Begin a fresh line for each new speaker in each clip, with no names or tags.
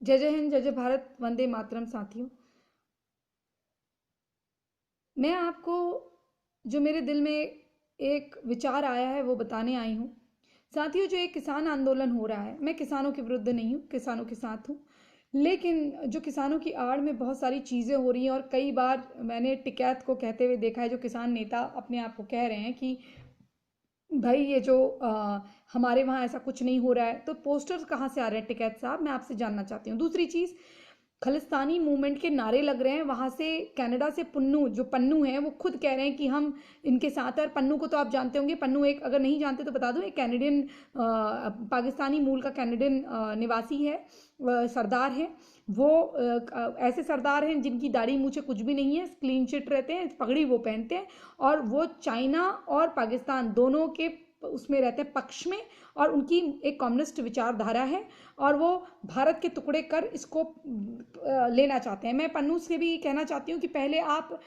जय जय हिंद, जय जय भारत, वंदे मातरम। साथियों, मैं आपको जो मेरे दिल में एक विचार आया है वो बताने आई हूँ। साथियों, जो एक किसान आंदोलन हो रहा है, मैं किसानों के विरुद्ध नहीं हूँ, किसानों के साथ हूँ, लेकिन जो किसानों की आड़ में बहुत सारी चीज़ें हो रही हैं और कई बार मैंने टिकैत को कहते हुए देखा है, जो किसान नेता अपने आप को कह रहे हैं कि भाई ये जो हमारे वहाँ ऐसा कुछ नहीं हो रहा है। तो पोस्टर्स कहाँ से आ रहे हैं टिकैत साहब, मैं आपसे जानना चाहती हूँ। दूसरी चीज़, खालिस्तानी मूवमेंट के नारे लग रहे हैं वहाँ से। कनाडा से पन्नू, जो पन्नू हैं, वो खुद कह रहे हैं कि हम इनके साथ हैं। और पन्नू को तो आप जानते होंगे, पन्नू एक, अगर नहीं जानते तो बता दूं, एक कैनेडियन, पाकिस्तानी मूल का कैनेडियन निवासी है, सरदार है वो। ऐसे सरदार हैं जिनकी दाढ़ी मूछें कुछ भी नहीं है, क्लीन चिट रहते हैं, पगड़ी वो पहनते हैं, और वो चाइना और पाकिस्तान दोनों के उसमें रहते हैं, पक्ष में। और उनकी एक कम्युनिस्ट विचारधारा है और वो भारत के टुकड़े कर इसको लेना चाहते हैं। मैं पन्नू से भी कहना चाहती हूँ कि पहले आप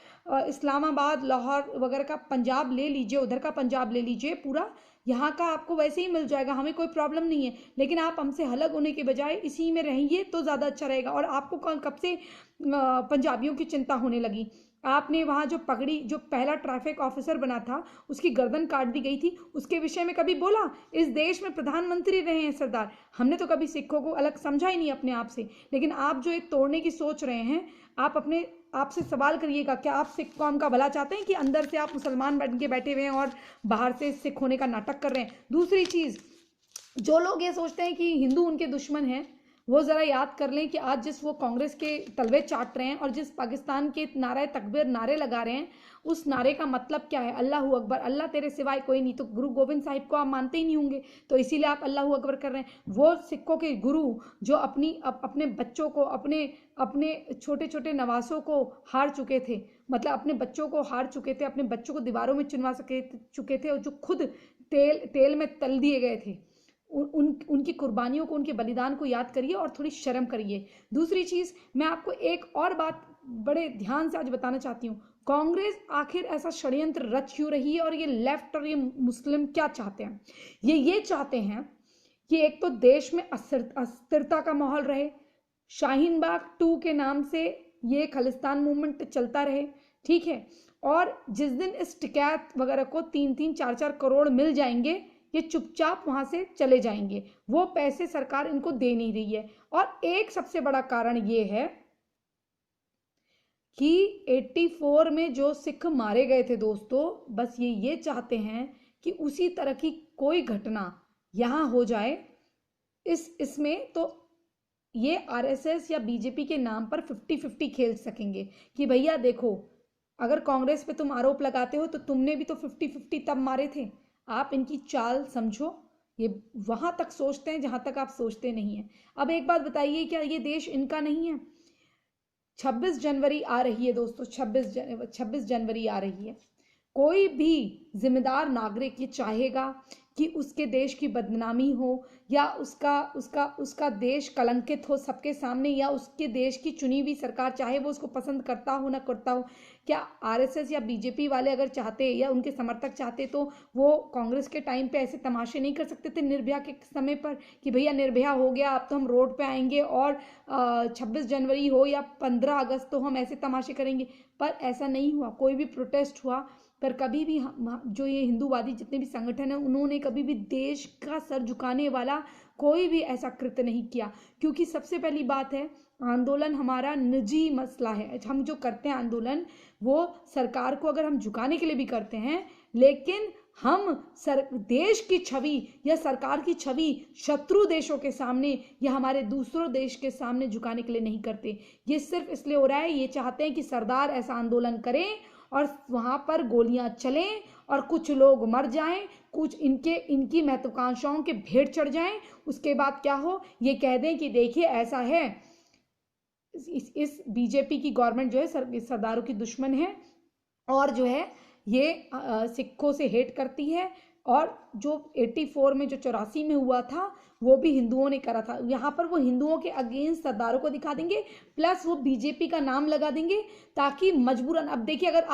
इस्लामाबाद, लाहौर वगैरह का पंजाब ले लीजिए, उधर का पंजाब ले लीजिए पूरा, यहाँ का आपको वैसे ही मिल जाएगा, हमें कोई प्रॉब्लम नहीं है। लेकिन आप हमसे अलग होने के बजाय इसी में रहिए तो ज़्यादा अच्छा रहेगा। और आपको कब से पंजाबियों की चिंता होने लगी? आपने वहाँ जो पगड़ी, जो पहला ट्रैफिक ऑफिसर बना था, उसकी गर्दन काट दी गई थी, उसके विषय में कभी बोला? इस देश में प्रधानमंत्री रहे हैं सरदार, हमने तो कभी सिखों को अलग समझा ही नहीं अपने आप से। लेकिन आप जो एक तोड़ने की सोच रहे हैं, आप अपने आपसे सवाल करिएगा, क्या आप सिख कौम का भला चाहते हैं कि अंदर से आप मुसलमान बन के बैठे हुए हैं और बाहर से सिख होने का नाटक कर रहे हैं? दूसरी चीज़, जो लोग ये सोचते हैं कि हिंदू उनके दुश्मन हैं, वो ज़रा याद कर लें कि आज जिस वो कांग्रेस के तलवे चाट रहे हैं और जिस पाकिस्तान के नारे तकबीर नारे लगा रहे हैं, उस नारे का मतलब क्या है? अल्लाह अकबर, अल्लाह तेरे सिवाय कोई नहीं। तो गुरु गोविंद साहिब को आप मानते ही नहीं होंगे, तो इसीलिए आप अल्लाह अकबर कर रहे हैं। वो सिखों के गुरु जो अपने बच्चों को, अपने अपने छोटे छोटे नवासों को हार चुके थे, मतलब अपने बच्चों को हार चुके थे, अपने बच्चों को दीवारों में चुनवा चुके थे, और जो खुद तेल में तल दिए गए थे, उनकी कुर्बानियों को, उनके बलिदान को याद करिए और थोड़ी शर्म करिए। दूसरी चीज़, मैं आपको एक और बात बड़े ध्यान से आज बताना चाहती हूँ। कांग्रेस आखिर ऐसा षड्यंत्र रच क्यों रही है, और ये लेफ्ट और ये मुस्लिम क्या चाहते हैं? ये चाहते हैं कि एक तो देश में अस्थिरता का माहौल रहे, शाहीन बाग 2 के नाम से ये खालिस्तान मूवमेंट चलता रहे, ठीक है। और जिस दिन इस टिकैत वगैरह को 3-3, 4-4 करोड़ मिल जाएंगे, ये चुपचाप वहां से चले जाएंगे, वो पैसे सरकार इनको दे नहीं रही है। और एक सबसे बड़ा कारण ये है कि 84 में जो सिख मारे गए थे दोस्तों, बस ये चाहते हैं कि उसी तरह की कोई घटना यहां हो जाए। इसमें तो ये आरएसएस या बीजेपी के नाम पर 50-50 खेल सकेंगे कि भैया देखो, अगर कांग्रेस पे तुम आरोप लगाते हो तो तुमने भी तो 50-50 तब मारे थे। आप इनकी चाल समझो, ये वहां तक सोचते हैं जहां तक आप सोचते नहीं हैं। अब एक बात बताइए, क्या ये देश इनका नहीं है? 26 जनवरी आ रही है दोस्तों, 26 जनवरी आ रही है। कोई भी जिम्मेदार नागरिक ये चाहेगा कि उसके देश की बदनामी हो, या उसका उसका उसका देश कलंकित हो सबके सामने, या उसके देश की चुनी हुई सरकार, चाहे वो उसको पसंद करता हो ना करता हो? क्या आरएसएस या बीजेपी वाले अगर चाहते, या उनके समर्थक चाहते, तो वो कांग्रेस के टाइम पे ऐसे तमाशे नहीं कर सकते थे निर्भया के समय पर कि भैया निर्भया हो गया, अब तो हम रोड पे आएंगे और 26 जनवरी हो या 15 अगस्त, तो हम ऐसे तमाशे करेंगे? पर ऐसा नहीं हुआ, कोई भी प्रोटेस्ट हुआ पर कभी भी जो ये हिंदूवादी जितने भी संगठन हैं, उन्होंने कभी भी देश का सर झुकाने वाला कोई भी ऐसा कृत्य नहीं किया। क्योंकि सबसे पहली बात है, आंदोलन हमारा निजी मसला है। हम जो करते हैं आंदोलन, वो सरकार को अगर हम झुकाने के लिए भी करते हैं, लेकिन हम देश की छवि या सरकार की छवि शत्रु देशों के सामने या हमारे दूसरों देश के सामने झुकाने के लिए नहीं करते। ये सिर्फ इसलिए हो रहा है, ये चाहते हैं कि सरदार ऐसा आंदोलन करें और वहां पर गोलियां चलें और कुछ लोग मर जाएं, कुछ इनकी महत्वाकांक्षाओं के भेंट चढ़ जाएं। उसके बाद क्या हो, ये कह दें कि देखिए ऐसा है, इस बीजेपी की गवर्नमेंट जो है सरदारों की दुश्मन है, और जो है ये सिखों से हेट करती है। और जो 84 में, जो 84 में हुआ था, वो भी हिंदुओं ने करा था। यहाँ पर वो हिंदुओं के अगेंस्ट सरदारों को दिखा देंगे, प्लस वो बीजेपी का नाम लगा देंगे, ताकि मजबूरन, अब देखिए, अगर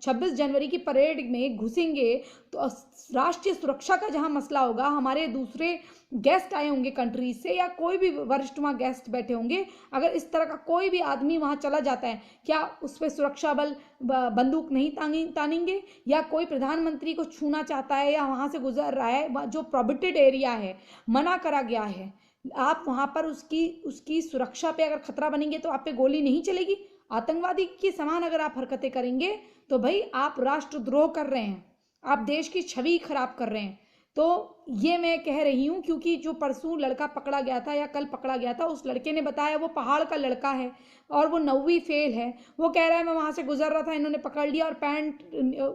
26 जनवरी की परेड में घुसेंगे तो राष्ट्रीय सुरक्षा का जहां मसला होगा, हमारे दूसरे गेस्ट आए होंगे कंट्री से या कोई भी वरिष्ठ वहां गेस्ट बैठे होंगे, अगर इस तरह का कोई भी आदमी वहां चला जाता है, क्या उस पर सुरक्षा बल बंदूक नहीं तानेंगे? या कोई प्रधानमंत्री को छूना चाहता है या वहां से गुजर रहा है, जो प्रोहिबिटेड एरिया है, मना करा गया है, आप वहां पर उसकी सुरक्षा पे अगर खतरा बनेंगे तो आप पे गोली नहीं चलेगी? आतंकवादी के समान अगर आप हरकतें करेंगे तो भाई आप राष्ट्रद्रोह कर रहे हैं, आप देश की छवि खराब कर रहे हैं। तो ये मैं कह रही हूं क्योंकि जो परसों लड़का पकड़ा गया था या कल पकड़ा गया था, उस लड़के ने बताया वो पहाड़ का लड़का है और वो 9वीं फेल है। वो कह रहा है मैं वहां से गुजर रहा था, इन्होंने पकड़ लिया और पैंट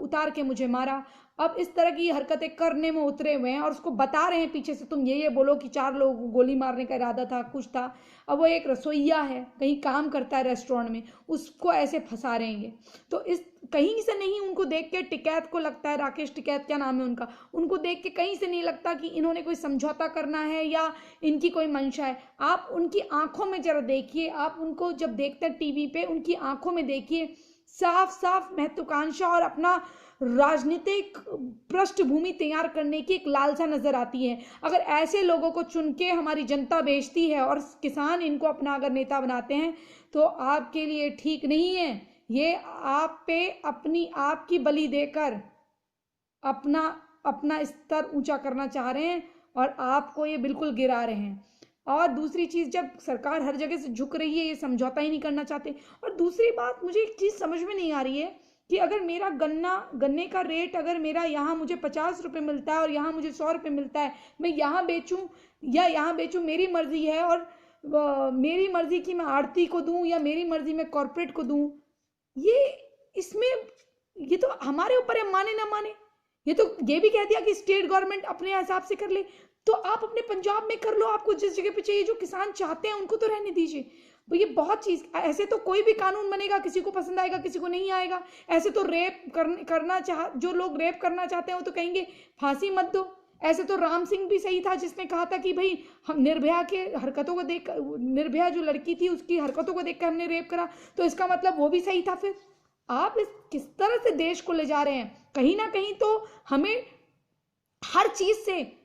उतार के मुझे मारा। अब इस तरह की हरकतें करने में उतरे हुए हैं और उसको बता रहे हैं पीछे से तुम ये बोलो कि 4 लोगों को गोली मारने का इरादा था, कुछ था। अब वो एक रसोइया है, कहीं काम करता है रेस्टोरेंट में, उसको ऐसे फंसा रहेंगे। तो इस कहीं से नहीं, उनको देख के टिकैत को लगता है, राकेश टिकैत क्या नाम है उनका, उनको देख के कहीं से नहीं लगता कि इन्होंने कोई समझौता करना है या इनकी कोई मंशा है। आप उनकी आंखों में जरा देखिए, आप उनको जब देखते हैं टीवी पे, उनकी आंखों में देखिए, साफ साफ महत्वाकांक्षा और अपना राजनीतिक पृष्ठभूमि तैयार करने की एक लालसा नजर आती है। अगर ऐसे लोगों को चुन के हमारी जनता बेचती है और किसान इनको अपना अगर नेता बनाते हैं तो आपके लिए ठीक नहीं है। ये आप पे अपनी आप की बलि देकर अपना अपना स्तर ऊंचा करना चाह रहे हैं और आपको ये बिल्कुल गिरा रहे हैं। और दूसरी चीज, जब सरकार हर जगह से झुक रही है, ये समझौता ही नहीं करना चाहते। और दूसरी बात, मुझे एक चीज समझ में नहीं आ रही है कि अगर मेरा गन्ने का रेट अगर मेरा यहाँ मुझे 50 रुपये मिलता है और यहाँ मुझे 100 रुपये मिलता है, मैं यहाँ बेचूं या यहाँ बेचूं, मेरी मर्जी है। और मेरी मर्जी की मैं आड़ती को दूं या मेरी मर्जी में कॉर्पोरेट को दूं, ये तो हमारे ऊपर है, माने ना माने। ये भी कह दिया कि स्टेट गवर्नमेंट अपने हिसाब से कर ले, तो आप अपने पंजाब में कर लो, आपको जिस जगह पे चाहिए, जो किसान चाहते हैं उनको तो रहने दीजिए। तो ये बहुत चीज, ऐसे तो कोई भी कानून बनेगा, किसी को पसंद आएगा किसी को नहीं आएगा। ऐसे तो जो लोग रेप करना चाहते हैं वो तो कहेंगे फांसी मत दो। ऐसे तो राम सिंह भी सही था जिसने कहा था कि भाई हम निर्भया के हरकतों को देख, निर्भया जो लड़की थी उसकी हरकतों को देखकर हमने रेप करा, तो इसका मतलब वो भी सही था। फिर आप किस तरह से देश को ले जा रहे हैं? कहीं ना कहीं तो हमें हर चीज से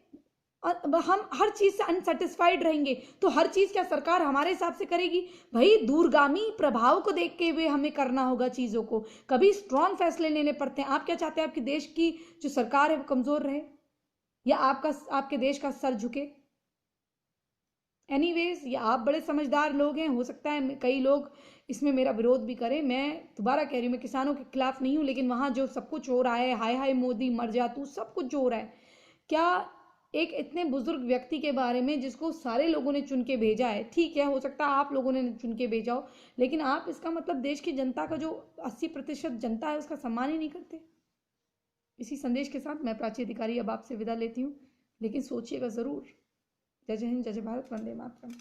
हम हर चीज से अनसेटिस्फाइड रहेंगे, तो हर चीज क्या सरकार हमारे हिसाब से करेगी? भाई दूरगामी प्रभाव को देख के हुए हमें करना होगा चीजों को, कभी स्ट्रॉन्ग फैसले लेने पड़ते हैं। आप क्या चाहते हैं? आपके देश की जो सरकार है वो कमजोर रहे या आपके देश का सर झुके? एनीवेज, ये आप बड़े समझदार लोग हैं, हो सकता है कई लोग इसमें मेरा विरोध भी करें। मैं दोबारा कह रही हूँ, मैं किसानों के खिलाफ नहीं हूँ, लेकिन वहां जो सब कुछ हो रहा है, हाय हाय मोदी मर जा तू, सब कुछ जो हो रहा है, क्या एक इतने बुजुर्ग व्यक्ति के बारे में जिसको सारे लोगों ने चुन के भेजा है, ठीक है हो सकता है आप लोगों ने चुन के भेजा हो, लेकिन आप इसका मतलब देश की जनता का जो 80% जनता है उसका सम्मान ही नहीं करते। इसी संदेश के साथ मैं प्राची अधिकारी अब आपसे विदा लेती हूँ, लेकिन सोचिएगा जरूर। जय हिंद, जय भारत, वंदे मातरम।